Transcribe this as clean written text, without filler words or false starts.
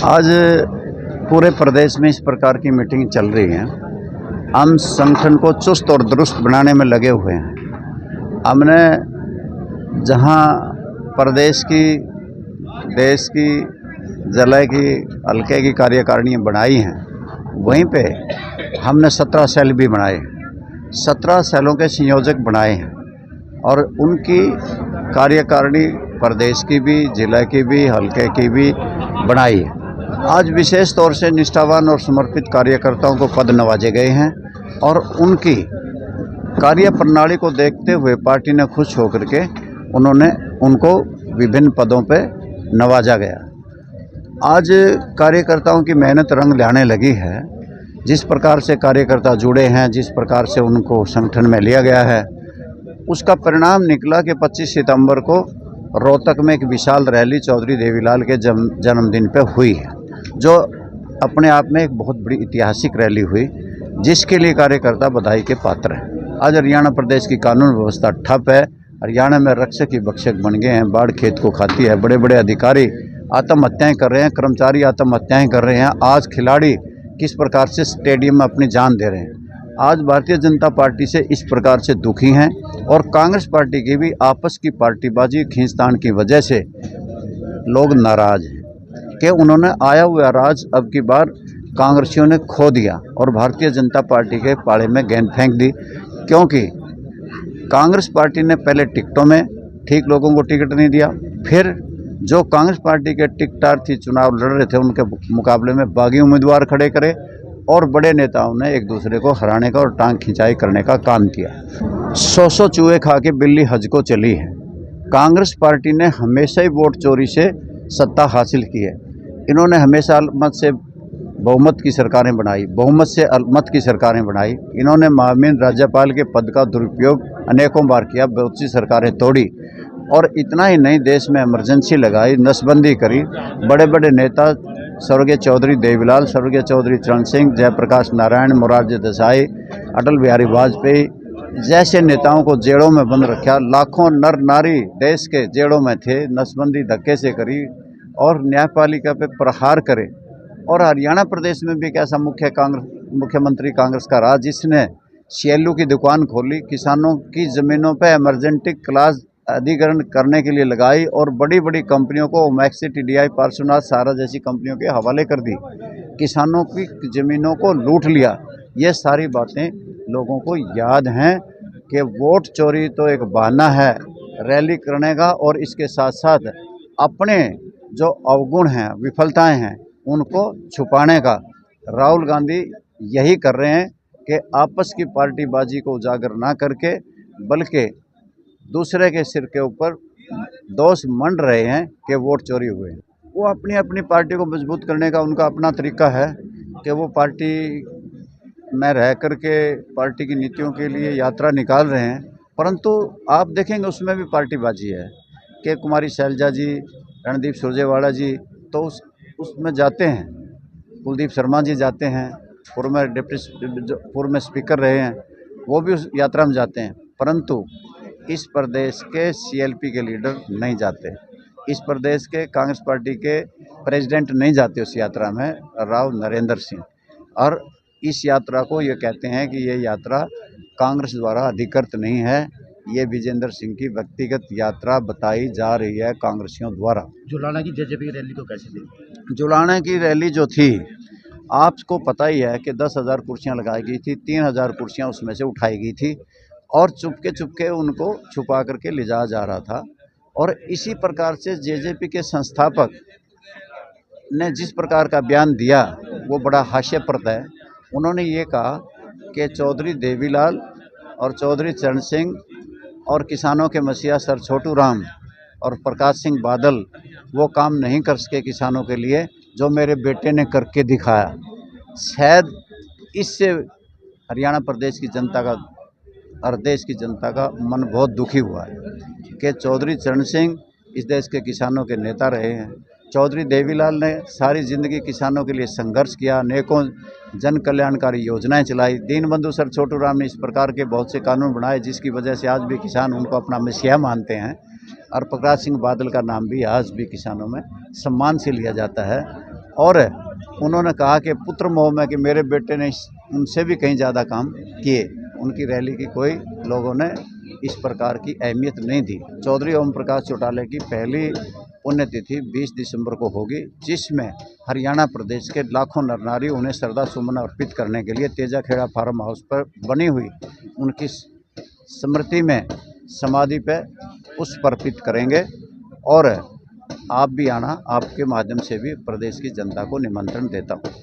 आज पूरे प्रदेश में इस प्रकार की मीटिंग चल रही है। हम संगठन को चुस्त और दुरुस्त बनाने में लगे हुए हैं। हमने जहां प्रदेश की, देश की, जिले की, हल्के की कार्यकारिणियाँ बनाई हैं, वहीं पे हमने 17 सेल भी बनाए, 17 सेलों के संयोजक बनाए हैं और उनकी कार्यकारिणी प्रदेश की भी, जिले की भी, हल्के की भी बनाई है। आज विशेष तौर से निष्ठावान और समर्पित कार्यकर्ताओं को पद नवाजे गए हैं और उनकी कार्य प्रणाली को देखते हुए पार्टी ने खुश होकर के उनको विभिन्न पदों पे नवाजा गया। आज कार्यकर्ताओं की मेहनत रंग लाने लगी है। जिस प्रकार से कार्यकर्ता जुड़े हैं, जिस प्रकार से उनको संगठन में लिया गया है, उसका परिणाम निकला कि 25 सितंबर को रोहतक में एक विशाल रैली चौधरी देवीलाल के जन्मदिन पे हुई है, जो अपने आप में एक बहुत बड़ी ऐतिहासिक रैली हुई, जिसके लिए कार्यकर्ता बधाई के पात्र हैं। आज हरियाणा प्रदेश की कानून व्यवस्था ठप है। हरियाणा में रक्षक ही भक्षक बन गए हैं, बाढ़ खेत को खाती है। बड़े बड़े अधिकारी आत्महत्याएं कर रहे हैं, कर्मचारी आत्महत्याएं कर रहे हैं। आज खिलाड़ी किस प्रकार से स्टेडियम में अपनी जान दे रहे हैं। आज भारतीय जनता पार्टी से इस प्रकार से दुखी हैं और कांग्रेस पार्टी की भी आपस की पार्टीबाजी, खींचतान की वजह से लोग नाराज हैं कि उन्होंने आया हुआ राज अब की बार कांग्रेसियों ने खो दिया और भारतीय जनता पार्टी के पाले में गेंद फेंक दी। क्योंकि कांग्रेस पार्टी ने पहले टिकटों में ठीक लोगों को टिकट नहीं दिया, फिर जो कांग्रेस पार्टी के टिकटार्थी चुनाव लड़ रहे थे उनके मुकाबले में बागी उम्मीदवार खड़े करे और बड़े नेताओं ने एक दूसरे को हराने का और टांग खिंचाई करने का काम किया। 100 चूहे खा के बिल्ली हज को चली है। कांग्रेस पार्टी ने हमेशा ही वोट चोरी से सत्ता हासिल की है। इन्होंने हमेशा अल्पमत से बहुमत की सरकारें बनाई, बहुमत से अल्पमत की सरकारें बनाई। इन्होंने माननीय राज्यपाल के पद का दुरुपयोग अनेकों बार किया, बहुत सी सरकारें तोड़ी और इतना ही नहीं, देश में इमरजेंसी लगाई, नसबंदी करी। बड़े बड़े नेता स्वर्गीय चौधरी देवीलाल, स्वर्गीय चौधरी चरण सिंह, जयप्रकाश नारायण, मोरारजी देसाई, अटल बिहारी वाजपेयी जैसे नेताओं को जेलों में बंद रखा। लाखों नर नारी देश के जेलों में थे, नसबंदी धक्के से करी और न्यायपालिका पे प्रहार करे। और हरियाणा प्रदेश में भी एक ऐसा मुख्यमंत्री कांग्रेस का रहा जिसने सीएलयू की दुकान खोली, किसानों की ज़मीनों पे इमरजेंसी क्लास अधिग्रहण करने के लिए लगाई और बड़ी बड़ी कंपनियों को मैक्सी, टीडीआई, पार्श्वनाथ, सारा जैसी कंपनियों के हवाले कर दी, किसानों की ज़मीनों को लूट लिया। ये सारी बातें लोगों को याद हैं कि वोट चोरी तो एक बहाना है रैली करने का और इसके साथ साथ अपने जो अवगुण हैं, विफलताएं हैं, उनको छुपाने का। राहुल गांधी यही कर रहे हैं कि आपस की पार्टीबाजी को उजागर ना करके बल्कि दूसरे के सिर के ऊपर दोष मंड रहे हैं कि वोट चोरी हुए। वो अपनी अपनी पार्टी को मजबूत करने का उनका अपना तरीका है कि वो पार्टी में रह करके पार्टी की नीतियों के लिए यात्रा निकाल रहे हैं। परंतु आप देखेंगे उसमें भी पार्टीबाजी है कि कुमारी शैलजा जी, रणदीप सुरजेवाला जी तो उसमें जाते हैं, कुलदीप शर्मा जी जाते हैं, पूर्व में स्पीकर रहे हैं, वो भी उस यात्रा में जाते हैं। परंतु इस प्रदेश के सीएलपी के लीडर नहीं जाते, इस प्रदेश के कांग्रेस पार्टी के प्रेसिडेंट नहीं जाते उस यात्रा में, राव नरेंद्र सिंह। और इस यात्रा को ये कहते हैं कि ये यात्रा कांग्रेस द्वारा अधिकृत नहीं है, ये विजेंद्र सिंह की व्यक्तिगत यात्रा बताई जा रही है कांग्रेसियों द्वारा। जुलाना की जेजेपी की रैली को कैसे देखते? जुलाना की रैली जो थी, आपको पता ही है कि 10,000 कुर्सियाँ लगाई गई थी, 3,000 कुर्सियाँ उसमें से उठाई गई थी और चुपके चुपके उनको छुपा करके ले जाया जा रहा था। और इसी प्रकार से जेजेपी के संस्थापक ने जिस प्रकार का बयान दिया वो बड़ा हास्यप्रद है। उन्होंने ये कहा कि चौधरी देवीलाल और चौधरी चरण सिंह और किसानों के मसीहा सर छोटू राम और प्रकाश सिंह बादल वो काम नहीं कर सके किसानों के लिए जो मेरे बेटे ने करके दिखाया। शायद इससे हरियाणा प्रदेश की जनता का और देश की जनता का मन बहुत दुखी हुआ है कि चौधरी चरण सिंह इस देश के किसानों के नेता रहे हैं। चौधरी देवीलाल ने सारी ज़िंदगी किसानों के लिए संघर्ष किया, अनेकों जन कल्याणकारी योजनाएं चलाई। दीनबंधु सर छोटू राम ने इस प्रकार के बहुत से कानून बनाए जिसकी वजह से आज भी किसान उनको अपना मसीहा मानते हैं और प्रकाश सिंह बादल का नाम भी आज भी किसानों में सम्मान से लिया जाता है। और उन्होंने कहा कि पुत्र मोह में कि मेरे बेटे ने उनसे भी कहीं ज़्यादा काम किए। उनकी रैली की कोई लोगों ने इस प्रकार की अहमियत नहीं दी। चौधरी ओम प्रकाश चौटाला की पहली पुण्यतिथि 20 दिसंबर को होगी, जिसमें हरियाणा प्रदेश के लाखों नर नारी उन्हें श्रद्धा सुमन अर्पित करने के लिए तेजाखेड़ा फार्म हाउस पर बनी हुई उनकी स्मृति में समाधि पर पुष्प अर्पित करेंगे। और आप भी आना, आपके माध्यम से भी प्रदेश की जनता को निमंत्रण देता हूँ।